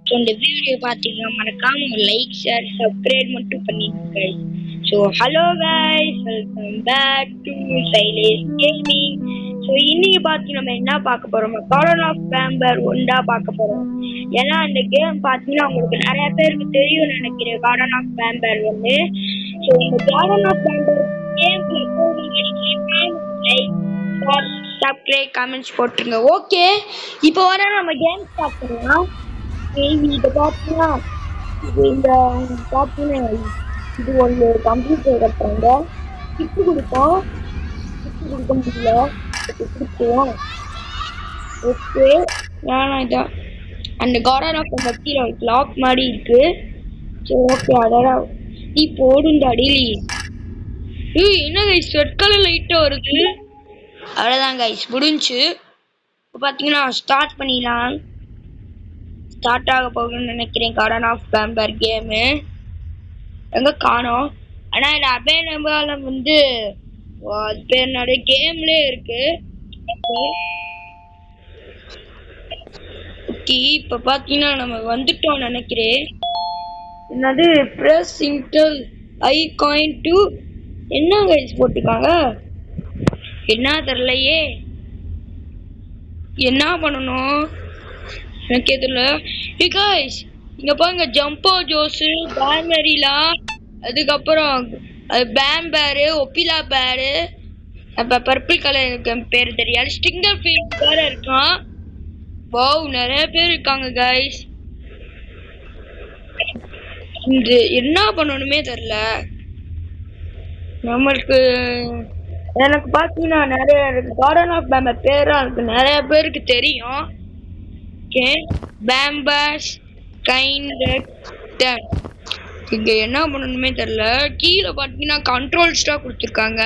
So இந்த video பார்த்தீங்கன்னா மறக்காம ஒரு லைக் ஷேர் சப்ஸ்கிரைப் மட்டும் பண்ணிடுங்க. So hello guys, welcome back to Sailesh gaming. So இன்னைக்கு பார்த்து நம்ம என்ன பார்க்க போறோம், கார்டன் ஆஃப் பேம்பர் ஒண்டா பார்க்க போறோம். ஏன்னா இந்த கேம் பார்த்தீங்கன்னா உங்களுக்கு நிறைய பேருக்கு தெரியும்னு நினைக்கிறேன், கார்டன் ஆஃப் பேம்பர் வந்து. ஸோ இந்த Garten of Banban game like subscribe comments போட்டுருங்க. ஓகே, இப்போ வர நம்ம கேம் ஸ்டார்ட் பண்ணலாம். இதை பார்த்தீங்கன்னா இது ஒரு கம்ப்யூட்டர் கட்டுறாங்க. கிஃப்ட் கொடுப்போம், கிஃப்ட் கொடுக்க முடியல, கொடுப்போம். ஓகே, வேணாம். இதான் அந்த கார்டன் ஆஃப் கீழே லாக் மாதிரி இருக்கு. சரி ஓகே, அதோட நீ போடுங்க அடிலி. என்ன கைஸ் ரெட் கலர் லைட்டா வருது. அவ்வளோதான் கைஸ், முடிஞ்சு. இப்போ பார்த்தீங்கன்னா ஸ்டார்ட் பண்ணிடலாம். ஸ்டார்ட் ஆக போகுதுன்னு நினைக்கிறேன் கார்டன் ஆஃப் பேம்பர் கேமு. எங்க காணோம். ஆனா இது அவைலபிள் வந்து அது பேர் நிறைய கேம்லயே இருக்கு. ஓகே, இப்ப பாத்தீங்கன்னா நம்ம வந்துட்டோம் நினைக்கிறேன். என்னது press Intel I coin to என்ன கைஸ் போட்டுருக்காங்க, என்ன தெரியலையே. என்ன பண்ணணும் எனக்கு தெரியல. கைஸ் இங்க பாருங்க, ஜம்போ ஜோஸு, பேர்மெரிலா, அதுக்கப்புறம் பேம்பேரு, ஒப்பிலா பேரு, அப்ப பர்பிள் கலர் எனக்கு பேர் தெரியாது, ஸ்டிங்கர் ஃபீல்ட் வேற இருக்கான். வாவ், நிறைய பேர் இருக்காங்க கைஸ். இது என்ன பண்ணணுமே தெரியல நம்மளுக்கு. எனக்கு பாத்தீங்கன்னா நிறைய கார்டன் ஆஃப் பேம்பர் பேரா இருக்கு, நிறைய பேருக்கு தெரியும். ஓகே, பேம்பர்ஸ் இங்க என்ன பண்ணணுமே தெரியல. கீழே பாத்தீங்கன்னா கண்ட்ரோல் ஸ்டாக் கொடுத்துருக்காங்க,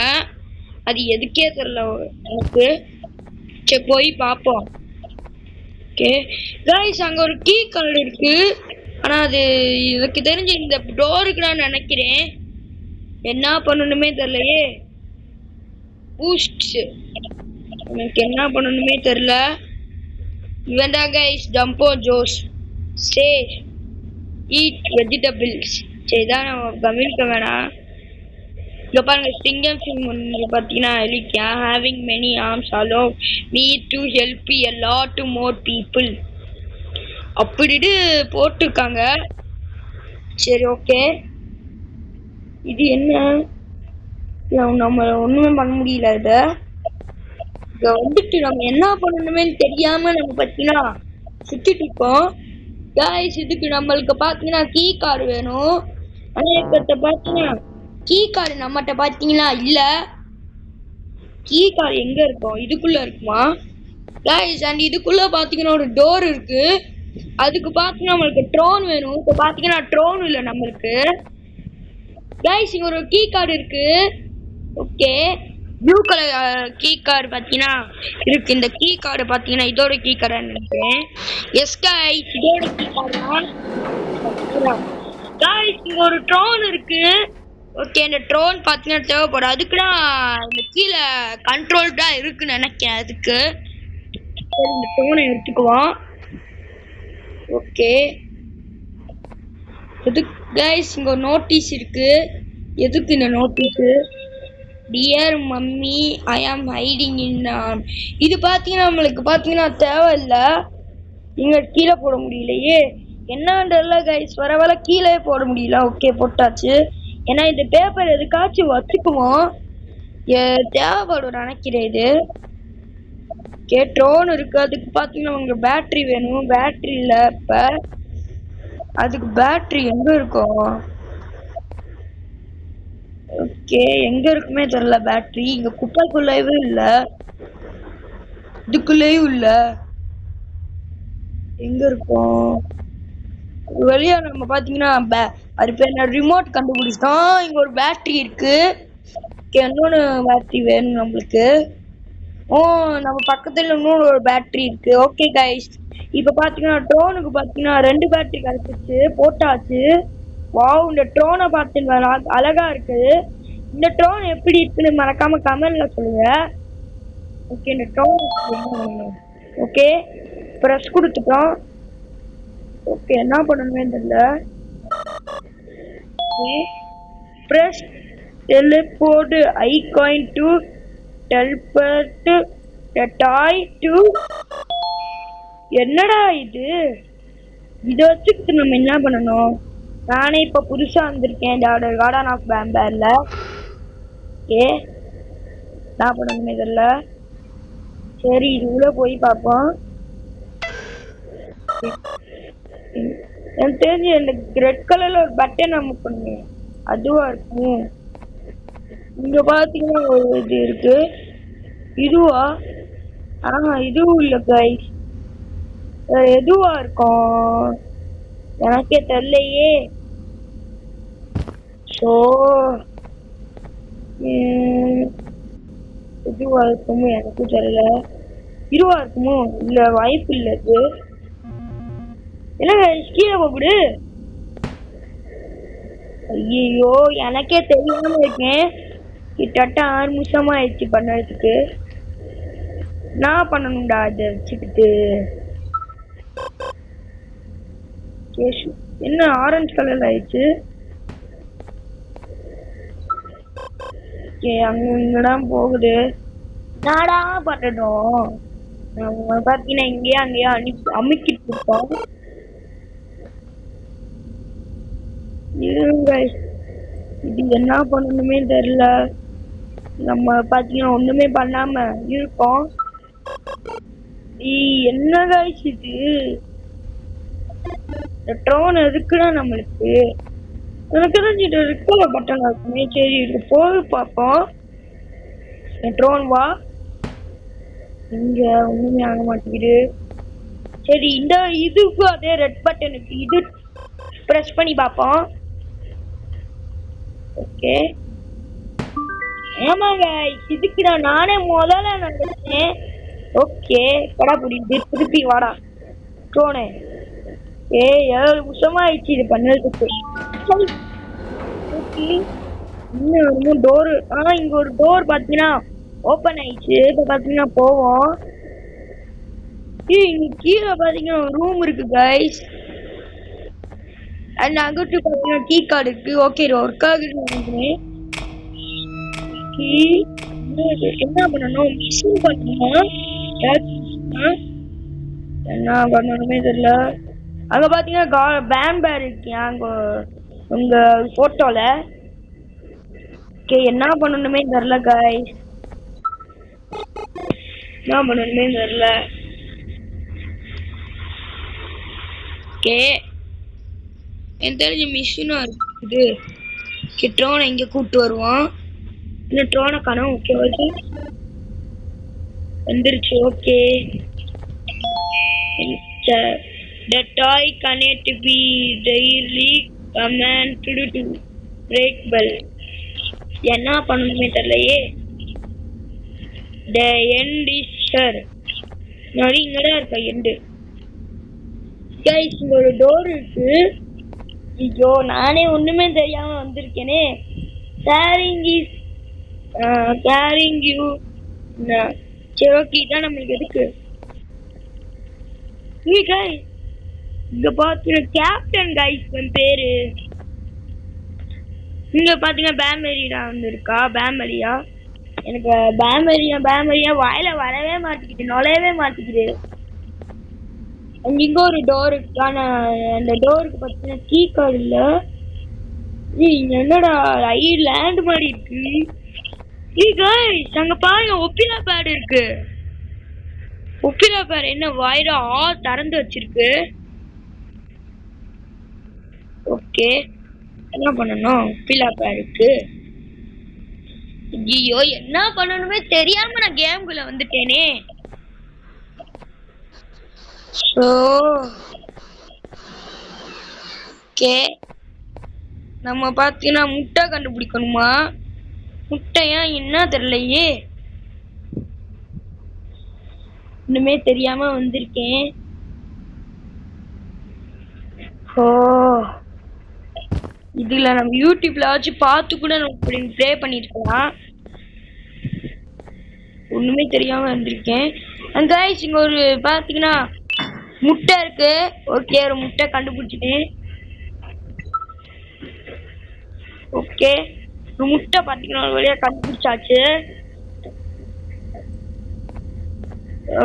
அது எதுக்கே தெரியல எனக்கு. சரி போய் பார்ப்போம். ஓகே கைஸ், அங்க ஒரு கீ கார்டு இருக்கு. ஆனா அது எனக்கு தெரிஞ்சு இந்த டோருக்கு நான் நினைக்கிறேன். என்ன பண்ணணுமே தெரியலையே. பூஸ்ட் எனக்கு என்ன பண்ணணுமே தெரியல. இவன் தான் guys jumbo Josh. Stay eat vegetables. சரிதான், நம்ம கவனிக்க வேணாம். இங்க பாருங்க, ஸ்டிங்கர் ஃபிங் பார்த்தீங்கன்னா எலிக்கா having many arms allow me to help a lot more people அப்படிட்டு போட்டிருக்காங்க. சரி ஓகே, இது என்ன, நம்ம ஒண்ணுமே பண்ண முடியல. இத வந்துட்டு நம்ம என்ன பண்ணணுமே தெரியாம நம்ம பார்த்தீங்கன்னா சுத்திட்டு இருக்கோம் கைஸ். இதுக்கு நம்மளுக்கு பார்த்தீங்கன்னா கீ கார்டு வேணும். ஆனா இப்ப பார்த்தீங்கன்னா கீ கார்டு நம்மகிட்ட பார்த்தீங்கன்னா இல்ல. கீ கார்டு எங்க இருக்கும், இதுக்குள்ள இருக்குமா கைஸ்? அண்ட் இதுக்குள்ள பார்த்தீங்கன்னா ஒரு டோர் இருக்கு. அதுக்கு பார்த்தீங்கன்னா நம்மளுக்கு ட்ரோன் வேணும். இப்போ பார்த்தீங்கன்னா ட்ரோன் இல்லை நம்மளுக்கு கைஸ். இங்க ஒரு கீ கார்டு இருக்கு. Okay, blue colour key card பார்த்தீங்கன்னா இருக்கு. இந்த கீ கார்டு பார்த்தீங்கன்னா இதோட கீ கார்டு நினைக்கிறேன். எஸ் கைஸ், இதோட கீ கார்டு தான் கைஸ். இங்க ஒரு ட்ரோன் இருக்கு. ஓகே, இந்த ட்ரோன் பார்த்தீங்கன்னா தேவைப்படும். அதுக்குதான் இந்த கீழே கண்ட்ரோல் தான் இருக்குன்னு நினைக்கிறேன். அதுக்கு இந்த ட்ரோனை எடுத்துக்குவோம். ஓகே, எதுக்கு கைஸ் இங்க ஒரு நோட்டீஸ் இருக்கு. எதுக்கு இந்த நோட்டீஸ்? டியர் மம்மி ஐ ஆம் ஹைடிங் இன். இது பார்த்தீங்கன்னா நம்மளுக்கு பார்த்தீங்கன்னா தேவையில்லை. இங்க கீழே போட முடியலையே, என்னன்றல கைஸ். வர கீழே போட முடியல. ஓகே, போட்டாச்சு. ஏன்னா இந்த பேப்பர் எதுக்காச்சும் வச்சுக்குவோம், தேவைப்படும் நினைக்கிறேன் இது. ஓகே, ட்ரோன் இருக்கு. அதுக்கு பார்த்தீங்கன்னா உங்களுக்கு பேட்டரி வேணும். பேட்டரி இல்லை இப்ப. அதுக்கு பேட்டரி எங்க இருக்கும்? ஓகே, எங்க இருக்குமே தெரியல பேட்டரி. இங்க குப்பைக்குள்ளேயும் இல்ல, இதுக்குள்ளேயும் இல்ல. எங்க இருக்கும் வெளியா? நம்ம பாத்தீங்கன்னா அது பேர் ரிமோட் கண்டுபிடிச்சிட்டோம். இங்க ஒரு பேட்டரி இருக்கு. இன்னொன்னு பேட்டரி வேணும் நம்மளுக்கு. நம்ம பக்கத்துல இன்னொரு ஒரு பேட்டரி இருக்கு. ஓகே கைஸ், இப்ப பாத்தீங்கன்னா ட்ரோனுக்கு பாத்தீங்கன்னா 2 பேட்டரி கிடைச்சிச்சு, போட்டாச்சு. வாவ், இந்த ட்ரோனை பார்த்தீங்கன்னா அழகா இருக்கு. இந்த ட்ரோன் எப்படி இருக்குன்னு மறக்காம கமெண்ட்ல சொல்லுங்க. ஓகே, இந்த ட்ரோன் ஓகே ப்ரெஸ் கொடுத்துட்டோம். ஓகே என்ன பண்ணணுமே தெரியல. Press teleport icon to teleport the toy to. என்னடா இது? இதை வச்சுக்கிட்டு நம்ம என்ன பண்ணணும்? நானே இப்ப புதுசா வந்திருக்கேன் கார்டன் ஆஃப் பேம்பர்ல. என்ன பண்ணணுமே தெரியல. சரி இது உள்ள போய் பார்ப்போம். எனக்கு தெரிஞ்சு எனக்கு ரெட் கலர்ல ஒரு பட்டன் அமுக் பண்ணுங்க, அதுவா இருக்கும். இங்க பாத்தீங்கன்னா ஒரு இது இருக்கு. இதுவா? இதுவும் இல்ல கைஸ். எதுவா இருக்கும் எனக்கே தெரியலையே. ஸோ இதுவா இருக்குமோ எனக்கும் தெரியல. இதுவா இருக்குமோ? இல்ல வாய்ப்பு இல்ல. இது என்ன கீழே போடு. ஐயோ எனக்கே தெரியாம இருக்கேன். கிட்டத்தட்ட 6 நிமிஷமா ஆயிடுச்சு பண்ணதுக்கு. நான் பண்ணணும்டா இதை வச்சுக்கிட்டு. என்ன ஆரஞ்சு கலர்ல ஆயிடுச்சு? அங்க இங்கதான் போகுது. நாடா பண்ணணும். நம்ம பாத்தீங்கன்னா இங்கேயா அங்கேயா அமுக்கிட்டு இருக்கோம். இது என்ன பண்ணணுமே தெரியல. நம்ம பாத்தீங்கன்னா ஒண்ணுமே பண்ணாம இருக்கோம். என்ன கைஸ் இது? ட்ரோன் எதுக்குடா நம்மளுக்கு? எனக்கு தான் இது ரெட் பட்டன் இருக்குமே. சரி இது போய் பார்ப்போம். ட்ரோன் வா. இங்க ஒண்ணுமே ஆக மாட்டேங்குது. சரி இந்த இதுக்கு அதே ரெட் பட்டனுக்கு இது பிரஸ் பண்ணி பார்ப்போம். ஓகே ஆமாங்க இதுக்கு நானே முதல்ல நினைச்சேன். ஓகே படா புரியுது. திருப்பி வாடா ட்ரோனே. 7 நிமிஷமா ஆயிடுச்சு இது பண்ணதுக்கு. இன்னும் டோர் இங்க ஒரு டோர் பாத்தீங்கன்னா ஓபன் ஆயிடுச்சு. இப்ப பாத்தீங்கன்னா போவோம். இங்க கீழே பாத்தீங்கன்னா ஒரு ரூம் இருக்கு கைஸ். அண்ட் அங்கிட்டு பாத்தீங்கன்னா கீ கார்டு இருக்கு. ஓகே ஒர்க் ஆகுதுன்னு நினைக்கிறேன். என்ன பண்ணணும்? மிஷின் பண்ணணும். என்ன பண்ணணுமே தெரியல. அங்க பாத்தீங்கன்னா பேம்பர் இருக்கு அங்க உங்க போட்டோல. என்ன பண்ணணுமே தெரியல கைஸ். என்ன பண்ணணுமே தெரியல. எனக்கு தெரிஞ்ச மிஷினா இருக்குது. ட்ரோனை இங்க கூப்பிட்டு வருவோம். இன்னும் ட்ரோனை காணோம். ஓகே வந்துருச்சு. Okay the toy cannot be daily command to break bell. என்ன பண்ணணுமே தெரியலையே. the end is sure. நாளைக்கு இங்கதான் இருக்கா எண்டு. கைஸ் இங்க ஒரு டோர் இருக்கு. ஐயோ நானே ஒண்ணுமே தெரியாம வந்திருக்கேனே. Caring you. சரி ஓகே இதான் நம்மளுக்கு எதுக்கு. இங்க பாத்தீங்கன்னா கேப்டன் கைஸ் என் பேரு. இங்க பாத்தீங்கன்னா பேமரியா வந்துருக்கா. பேமரியா எனக்கு பேமரியா வாயில வரவே மாட்டேங்குது, நுழையவே மாட்டேங்குது. இங்க ஒரு டோர் இருக்கான அந்த டோருக்கு பாத்தீங்கன்னா கீ கார்டு இல்ல. என்னடா லேண்ட் மாதிரி இருக்கு. அங்க பாருங்க ஒப்பிலா பேட் இருக்கு. ஒப்பிலா பேட் என்ன வாயில திறந்து வச்சிருக்கு. ஓகே என்ன பண்ணணும்? ஒப்பிலா பேடுக்கு ஐயோ என்ன பண்ணணுமே தெரியாம நான் கேம்குள்ள வந்துட்டேனே. ஓகே நம்ம பாத்தீங்கன்னா முட்டை கண்டுபிடிக்கணுமா? முட்டையா என்ன தெரியலையே. இன்னுமே தெரியாம வந்திருக்கேன். இதுல நம்ம யூடியூப்ல வச்சு பார்த்து கூட நம்ம ப்ளே பண்ணிருக்கலாம். ஒண்ணுமே தெரியாம வந்திருக்கேன். அண்ட் கைஸ் இங்க ஒரு பாத்தீங்கன்னா முட்டை இருக்கு. ஓகே, ஒரு முட்டை கண்டுபிடிச்சிட்டேன். ஓகே, ஒரு முட்டை பாத்தீங்கன்னா ஒரு வழியா கண்டுபிடிச்சாச்சு.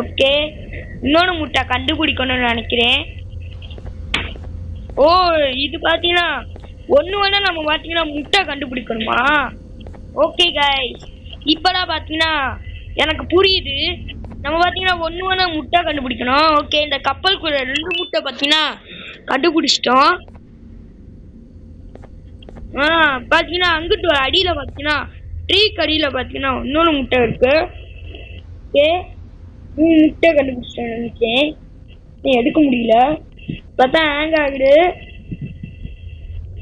ஓகே, இன்னொன்னு முட்டை கண்டுபிடிக்கணும்னு நினைக்கிறேன். ஓ, இது பாத்தீங்கன்னா ஒண்ணு வேணா நம்ம பாத்தீங்கன்னா முட்டை கண்டுபிடிக்கணுமா? ஓகே கைஸ், இப்பதான் பாத்தீங்கன்னா எனக்கு புரியுது. நம்ம பாத்தீங்கன்னா ஒண்ணு வேணா முட்டை கண்டுபிடிக்கணும். ஓகே, இந்த கப்பலுக்குள்ள 2 முட்டை பாத்தீங்கன்னா கண்டுபிடிச்சிட்டோம். பாத்தீங்கன்னா அங்கிட்டு ஒரு அடியில பாத்தீங்கன்னா ட்ரீக்கு அடியில பாத்தீங்கன்னா இன்னொரு முட்டை இருக்கு. ஓகே, 3 முட்டை கண்டுபிடிச்சிட்டேன் நினைச்சேன். நீ எடுக்க முடியல, பார்த்தா ஹேங் ஆகுது.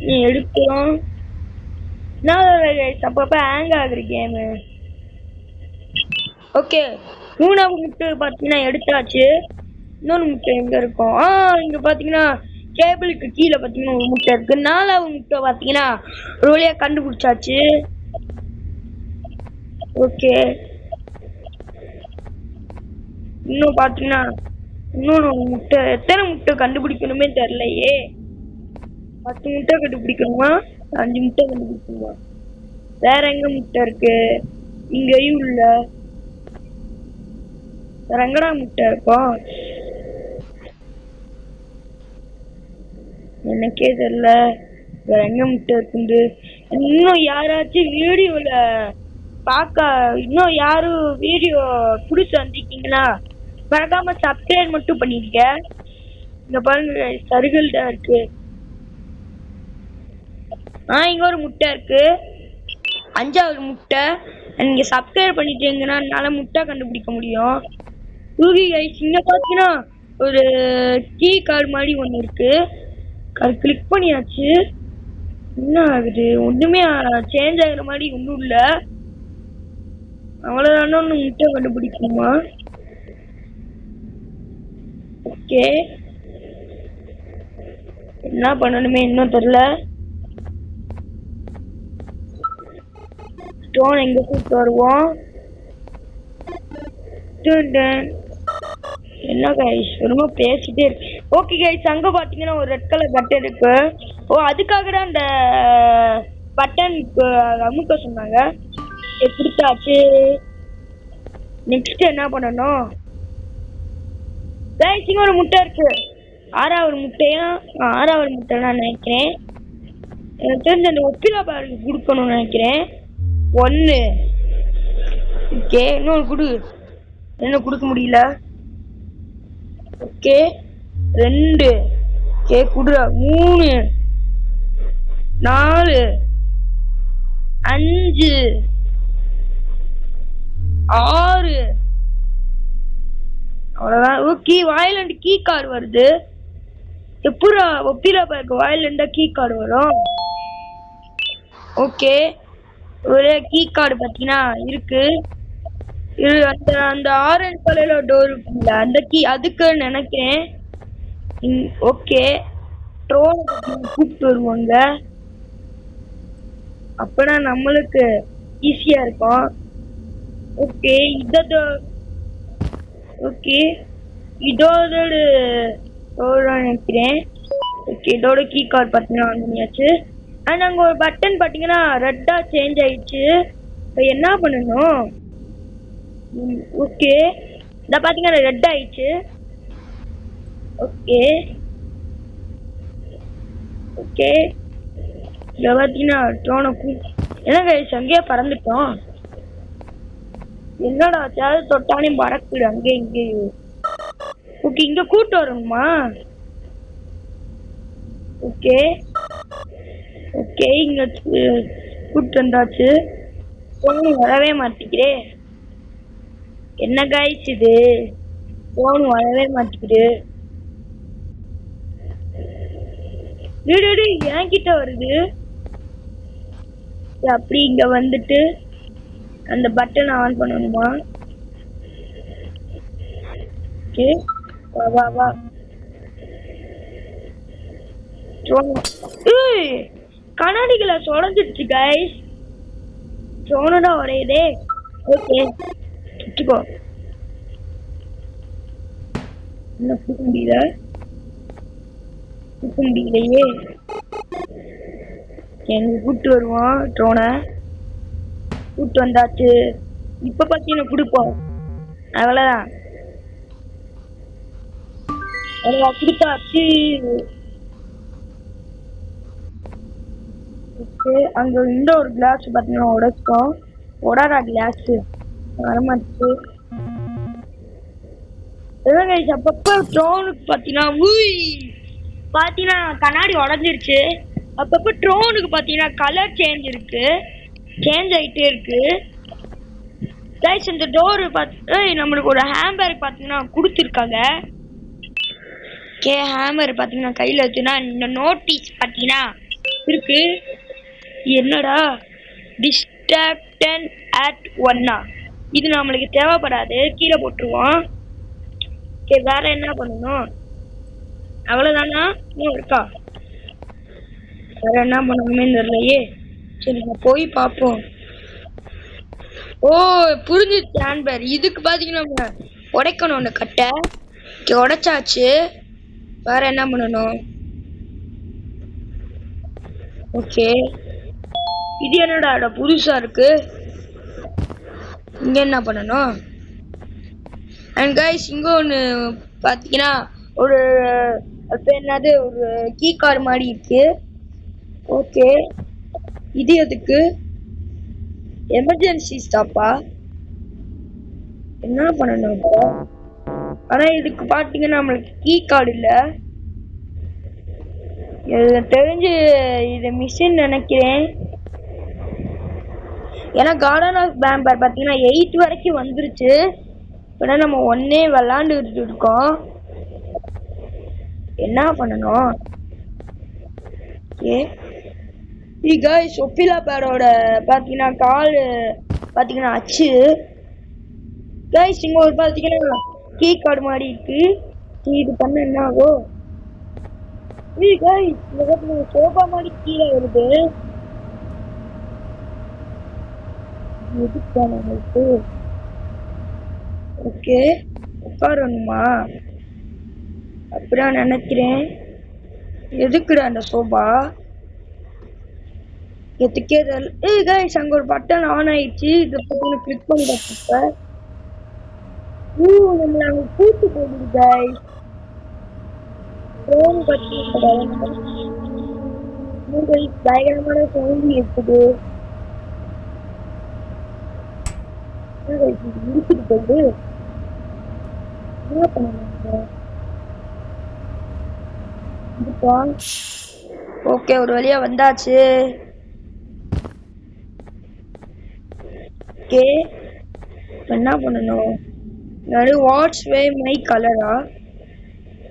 நீ எடுக்கலாம். அப்பப்ப ஹேங் ஆகுது கேமு. ஓகே, 3வது முட்டை பாத்தீங்கன்னா எடுத்தாச்சு. இன்னொரு முட்டை எங்க இருக்கும்? இங்க பாத்தீங்கன்னா கேபிளுக்கு கீழே பாத்தீங்கன்னா ஒரு முட்டை இருக்கு. 4வது முட்டை பாத்தீங்கன்னா ஒரு வழியா கண்டுபிடிச்சாச்சு. ஓகே, இன்னும் பாத்தீங்கன்னா இன்னொரு முட்டை. எத்தனை முட்டை கண்டுபிடிக்கணுமே தெரியலையே. 10 முட்டை கண்டுபிடிக்கணுமா, 5 முட்டை கண்டுபிடிக்கணுமா? வேற எங்க முட்டை இருக்கு? இங்கேயும் இல்ல. வேற எங்கடா முட்டை இருக்கும்? எனக்கே தெரியல வேற எங்க முட்டை இருக்குது. இன்னும் யாராச்சும் வீடியோல இன்னும் யாரும் வீடியோ புடிச்சு வந்திருக்கீங்களா? மறக்காம சப்ஸ்கிரைப் மட்டும் பண்ணிருக்க. இங்க பாருங்க, சருகள் தான் இருக்கு. இங்க ஒரு முட்டை இருக்கு, 5வது முட்டை. நீங்க சப்ஸ்கிரைப் பண்ணிட்டீங்கன்னா என்னால முட்டை கண்டுபிடிக்க முடியும். இங்க பாத்தீங்கன்னா ஒரு கீ கார்டு மாதிரி ஒண்ணு இருக்கு. அது கிளிக் பண்ணியாச்சு. என்ன ஆகுது? ஒண்ணுமே சேஞ்ச் ஆகுற மாதிரி ஒண்ணும் இல்ல. அவ்வளவுதான ஒண்ணு முட்டை கண்டுபிடிக்கணுமா? ஓகே, என்ன பண்ணணுமே இன்னும் தெரியல. ஸ்டோன் எங்க கூப்பிட்டு வருவோம்? என்ன கைஸ் ரொம்ப பேசிட்டே இருக்கு. ஓகே கைஸ், அங்க பாத்தீங்கன்னா ஒரு ரெட் கலர் பட்டன் இருக்கு. அதுக்காக தான் அந்த பட்டன் அமுக்க சொன்னாங்க. பிடிச்சாச்சு. நெக்ஸ்ட் என்ன பண்ணணும்? கைஸ், இங்க ஒரு முட்டை இருக்கு. 6வது முட்டையா? 6வது முட்டை நான் நினைக்கிறேன். எனக்கு தெரிஞ்ச அந்த ஒப்பிலா பாருக்கு கொடுக்கணும்னு நினைக்கிறேன். 1. ஓகே, இன்னொரு குடு. என்ன கொடுக்க முடியல. ஓகே, 2. ஓகே, குடுறா. 3, 4, 5, 6. அவ்வளவுதான். ஓகே, வாயிலண்டு கீ கார்டு வருது. எப்படா ஒப்பிலா பாருக்கு வாயிலண்டா கீ கார்டு வரும்? ஓகே, ஒரு கீ கார்டு பாத்தீங்கன்னா இருக்கு. அந்த ஆரஞ்சு கலர்ல டோர் இருக்குல்ல, அந்த கீ அதுக்கு நினைக்கிறேன். ஓகே, ட்ரோன் கூப்பிட்டு வருவாங்க. அப்பனா நம்மளுக்கு ஈஸியா இருக்கும். ஓகே, ஓகே, இதோட நினைக்கிறேன். ஓகே, இதோட கீ கார்டு பாத்தீங்கன்னா வாங்கியாச்சு. அண்ட் அங்க ஒரு பட்டன் பாத்தீங்கன்னா ரெட்டா சேஞ்ச் ஆயிடுச்சு. என்ன பண்ணணும்? ஓகே, இத பாத்தீங்கன்னா ரெட் ஆயிடுச்சு. ஓகே, ஓகே, இத பாத்தீங்கன்னா என்னங்க அங்கேயே பறந்துட்டோம். என்னடா சேது தொட்டானே பறக்குது அங்கே இங்கேயும். ஓகே, இங்க கூட்டு வரணுமா? ஓகே, ஓகே, இங்க கூட்டு வந்தாச்சு. வரவே மாட்டேங்கிறே. என்ன கைஸ் இது? போன் வரவே மாட்டேங்குது. என்கிட்ட வருது. அப்படி இங்க வந்துட்டு அந்த பட்டன் ஆன் பண்ணணுமா? ஓகே, வா வா. கண்ணாடிகளை சொடஞ்சிடுச்சு கைஸ். சோனடா உடையுதே. ஓகே, என்ன கொடுக்க முடியலையே. எனக்கு கூப்பிட்டு வருவோம் ட்ரோனை. கூப்பிட்டு வந்தாச்சு. இப்ப பாத்தீங்கன்னா கொடுப்போம். அவ்வளவுதான். கொடுத்தாச்சு. அங்க இந்த ஒரு கிளாஸ் பாத்தீங்கன்னா உடைச்சோம். உடறா கிளாஸ் வரமாச்சு. அப்பப்ப ட்ரோனுக்கு பாத்தீங்கன்னா கண்ணாடி உடஞ்சிருச்சு. அப்பப்ப ட்ரோனுக்கு பாத்தீங்கன்னா கலர் சேஞ்ச் ஆயிட்டே இருக்கு. இந்த டோர் நம்மளுக்கு ஒரு ஹேம்பர் பாத்தீங்கன்னா கொடுத்துருக்காங்க. ஹேமர் பாத்தீங்கன்னா கையில வச்சுன்னா இந்த நோட்டீஸ் பாத்தீங்கன்னா இருக்கு. என்னடா டிஸ்ட்ராக்டன் அட் 1 இது நம்மளுக்கு தேவைப்படாது, கீழே போட்டுருவோம். வேற என்ன பண்ணணும்? அவ்வளவுதானா? இன்னும் இருக்கா? வேற என்ன பண்ணணுமே தெரியலையே. சரி போய் பார்ப்போம். ஓ புரிஞ்சிருச்சு. ஹேண்ட்பேர் இதுக்கு பாத்தீங்கன்னா உடைக்கணும் அந்த கட்டை. உடைச்சாச்சு. வேற என்ன பண்ணணும்? ஓகே இது என்னடா புதுசா இருக்கு. இங்க என்ன பண்ணணும்? அண்ட் கைஸ் இங்க ஒன்று பார்த்தீங்கன்னா ஒரு என்னது ஒரு கீ கார்டு மாதிரி இருக்கு. ஓகே இது எதுக்கு? எமர்ஜென்சி ஸ்டாப்பா? என்ன பண்ணணும் இப்போ? ஆனால் இதுக்கு பார்த்தீங்கன்னா நம்மளுக்கு கீ கார்டு இல்லை. தெரிஞ்சு இது மிஷின் நினைக்கிறேன். ஏன்னா கார்டன் ஆஃப் பேம்பர் பார்த்தீங்கன்னா 8 வரைக்கும் வந்துருச்சு. இப்போ நம்ம 1 விளாண்டுட்டு இருக்கோம். என்ன பண்ணணும்? சொப்பிலா பேரோட பார்த்தீங்கன்னா கால் பார்த்தீங்கன்னா அச்சு. கைஸ் இங்க ஒரு பார்த்தீங்கன்னா கீ கார்டு மாதிரி இருக்கு. இது பண்ண என்ன ஆகும்? சோபா மாதிரி கீழே வருது. ஓகே உட்காரணுமா? அப்படியா நினைக்கிறேன். எதுக்குடா அந்த சோபா? எதுக்கே தெரியல. அங்க ஒரு பட்டன் ஆன் ஆயிடுச்சு. இதை பத்தி கிளிக் பண்ணிட்டப்ப நம்மள அங்க கூட்டு போகுது கைஸ். ஃபோன் பத்தி பயங்கரமான சவுண்ட் இருக்குது. முடிச்சுட்டு போகுது. என்ன பண்ணுவாங்க? ஓகே ஒரு வழியா வந்தாச்சு. ஓகே என்ன பண்ணணும்? வாட்ச் வே மை கலரா?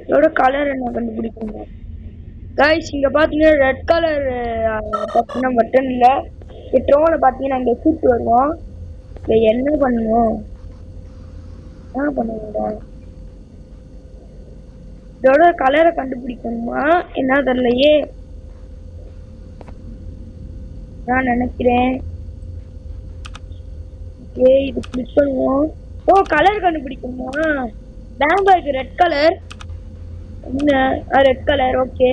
இதோட கலர் என்ன கண்டுபிடிக்கணும்? கைஸ் இங்க பாத்தீங்கன்னா ரெட் கலர் பார்த்தீங்கன்னா பட்டன் இல்ல. ட்ரோனை பாத்தீங்கன்னா இங்க கூப்பிட்டு வருவோம். என்ன பண்ணணும்? என்ன பண்ணுவீங்க? இதோட கலரை கண்டுபிடிக்கணுமா என்ன தெரியலையே. நான் நினைக்கிறேன் இது கிளிக் பண்ணுவோம். ஓ கலர் கண்டுபிடிக்கணுமா? பேம்பருக்கு ரெட் கலர். என்ன ரெட் கலர்? ஓகே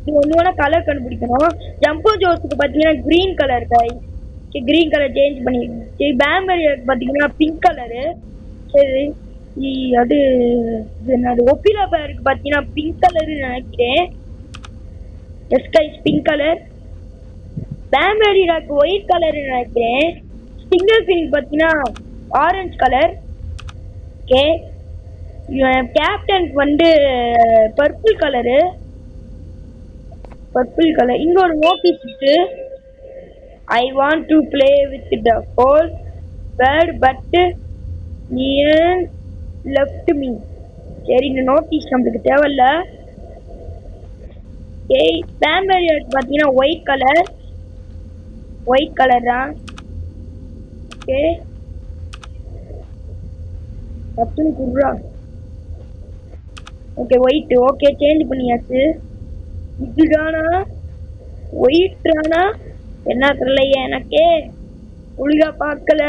இது ஒண்ணு கலர் கண்டுபிடிக்கணும். ஜம்போ ஜோஸுக்கு பாத்தீங்கன்னா green colour guys. Green colour change பண்ணிடுச்சு. பேம்பர் பாத்தீங்கன்னா பிங்க் கலரு. சரி அது என்னது? ஒப்பிலா பேருக்கு பாத்தீங்கன்னா பிங்க் கலர் நினைக்கிறேன். Yes guys pink colour. பேம்பரிக்கு ஒயிட் கலர் நினைக்கிறேன். சிங்கிள் பிங்க் பாத்தீங்கன்னா ஆரஞ்சு கலர். ஓகே கேப்டனுக்கு வந்து பர்பிள் கலரு. இங்க ஒரு நோட்டீஸ் இருக்கு. I want to play with the whole world but near left me. சரி இந்த நோட்டீஸ் நம்மளுக்கு தேவையில்ல. பேம்பரியட் பார்த்தீங்கன்னா ஒயிட் கலர் தான். ஓகே பத்துன்னு குடுறா. Okay white. ஓகே சேஞ்ச் பண்ணியாச்சு. இதுதானா ஒயிட் தானா என்ன தெரியலையே எனக்கே. ஒழுங்கா பார்க்கல.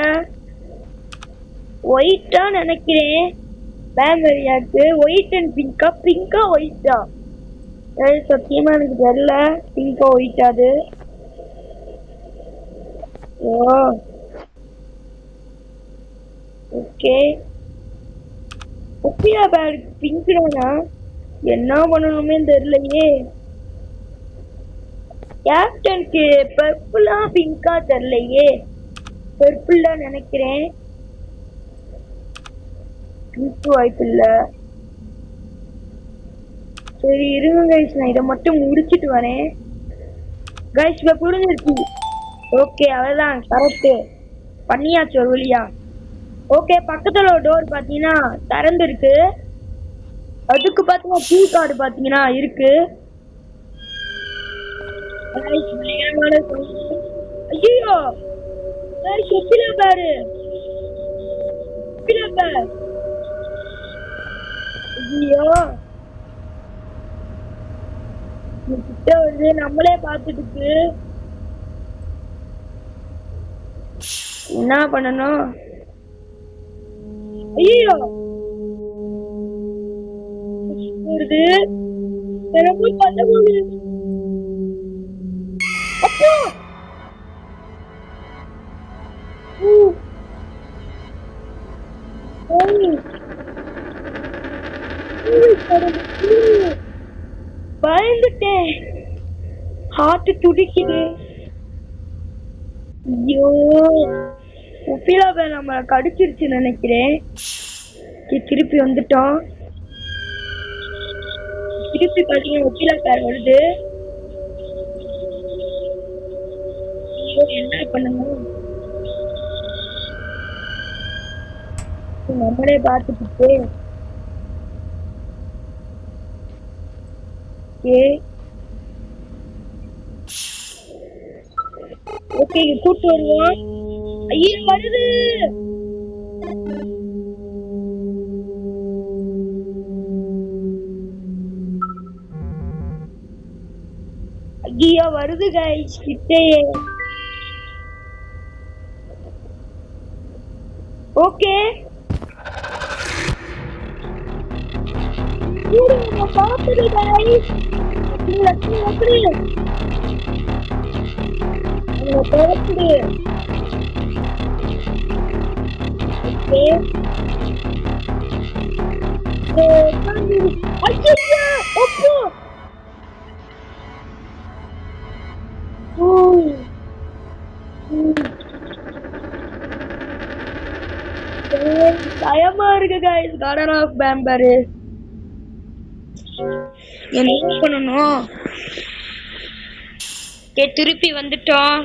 ஒயிட்டா நினைக்கிறேன். பேம்பரியாக்கு ஒயிட் அண்ட் பிங்கா, பிங்கா ஒயிட்டா? சத்தியமா எனக்கு தெரியல. பிங்கா ஒயிட்டா அது? ஓ ஓகே. ஒப்பியா பேருக்கு பிங்க் தானா? என்ன பண்ணணுமே தெரியலையே. கேப்டனுக்கு பர்பிளா பிங்கா தெரியலையே. பர்பிள் தான் நினைக்கிறேன். பிங்க் வாய்ப்பு இல்ல. சரி இருங்க கைஸ், நான் இதை மட்டும் முடிச்சிட்டு வரேன். கைஸ் இப்ப புரிஞ்சிருச்சு. ஓகே அவ்வளவுதான், கரெக்ட் பண்ணியாச்சு ஒரு வழியா. ஓகே பக்கத்துல ஒரு டோர் பாத்தீங்கன்னா திறந்துருக்கு. அதுக்கு பாத்தீங்கன்னா கீ கார்டு பாத்தீங்கன்னா இருக்கு. ஐயோ சொப்பில பாரு, ஐயோ கிட்ட வந்து நம்மளே பாத்துட்டு என்ன பண்ணணும்? ஐயோ பயந்துட்டேன், ஹார்ட் துடிக்குது. ஐயோ உப்பிலா நம்ம கடிச்சிருச்சு நினைக்கிறேன். திருப்பி வந்துட்டோம். திருப்பி பாத்தீங்கன்னா உப்பிலா பேர் வருது. என்ன பண்ணணும்? நம்மளே பார்த்துட்டு ஓகே கூட்டு வருவோம். ஐயோ வருது. ஐயோ வருது கைஸ் கிட்டேயே. ஓகே பாத்துடு கைஸ். பயமா இருக்கு கைஸ். கார்டன் ஆஃப் பேம்பர் என்ன பண்ணணும்? திருப்பி வந்துட்டோம்.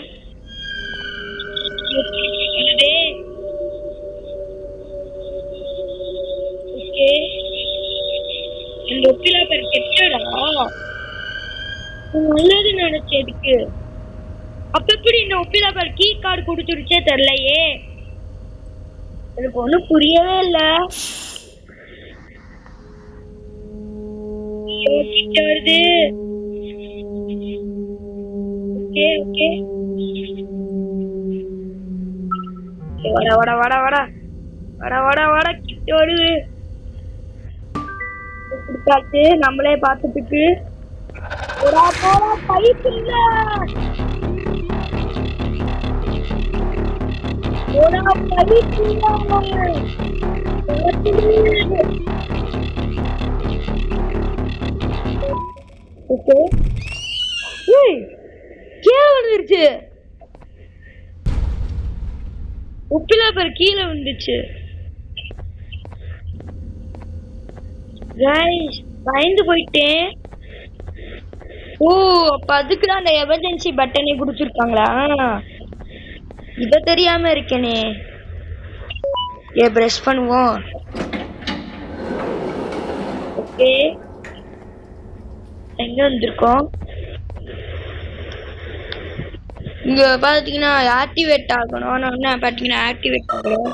நல்லது நினைச்சதுக்கு அப்ப எப்படி இந்த ஒப்பிலா பேர் கீ கார்டு குடுத்துருச்சே தெரியலையே. எனக்கு ஒண்ணும் புரியவே இல்ல. வருது. ஓகே ஓகே வட வட வட வட வட வட வட கிட்ட வருது. கொடுத்தாச்சு, நம்மளே பார்த்துட்டு பைப் இல்ல. வந்துருச்சு. உப்பிலா பேர் கீழே வந்துச்சு. பயந்து போயிட்டேன். ஓ அப்ப அதுக்குதான் அந்த எமர்ஜென்சி பட்டனை குடுத்துருக்காங்களா? இத தெரியாம இருக்கேனே. பிரஷ் பண்ணுவோம். ஓகே எங்க வந்திருக்கோம்? இங்க பாத்தீங்கன்னா ஆக்டிவேட் ஆகணும். நான் பாத்தீங்கன்னா ஆக்டிவேட் ஆகணும்.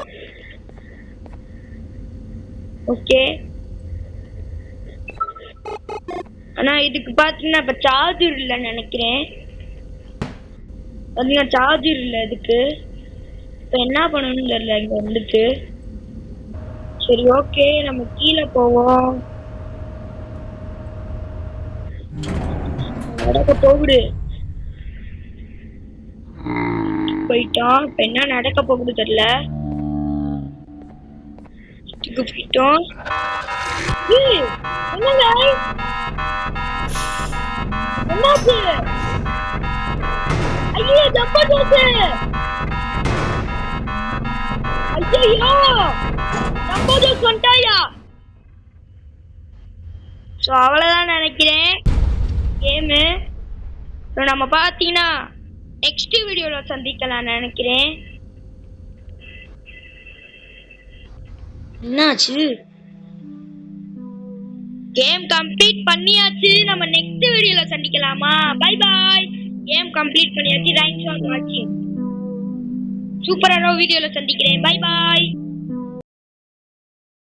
ஓகே ஆனா இதுக்கு பாத்தீங்கன்னா இப்ப சார்ஜர் இல்லைன்னு நினைக்கிறேன். பாத்தீங்கன்னா சார்ஜர் இல்லை இதுக்கு. இப்ப என்ன பண்ணணும்னு தெரியல. இங்க வந்துட்டு சரி ஓகே நம்ம கீழே போவோம். நடக்க போகுது. போயிட்டோம். இப்ப என்ன நடக்க போகுது தெரியல. போயிட்டோம். என்னங்க என்னாச்சு? ஐயோ ஜம்பதோஸ்! ஐயோ ஜம்பதோஸ் வந்துட்டாயா? ஸோ அவ்வளோதான் நினைக்கிறேன் கேமு. ஸோ நம்ம பார்த்தீங்கன்னா நெக்ஸ்ட் வீடியோவில் சந்திக்கலாம் நினைக்கிறேன். என்னாச்சு? கேம் கம்ப்ளீட் பண்ணியாச்சு. நம்ம நெக்ஸ்ட் வீடியோவில் சந்திக்கலாமா? Bye bye. கேம் கம்ப்ளீட் பண்ணியாச்சு. தேங்க்ஸ் ஃபார் வாட்சிங். சூப்பரான வீடியோவில் சந்திக்கிறேன். பை பாய்.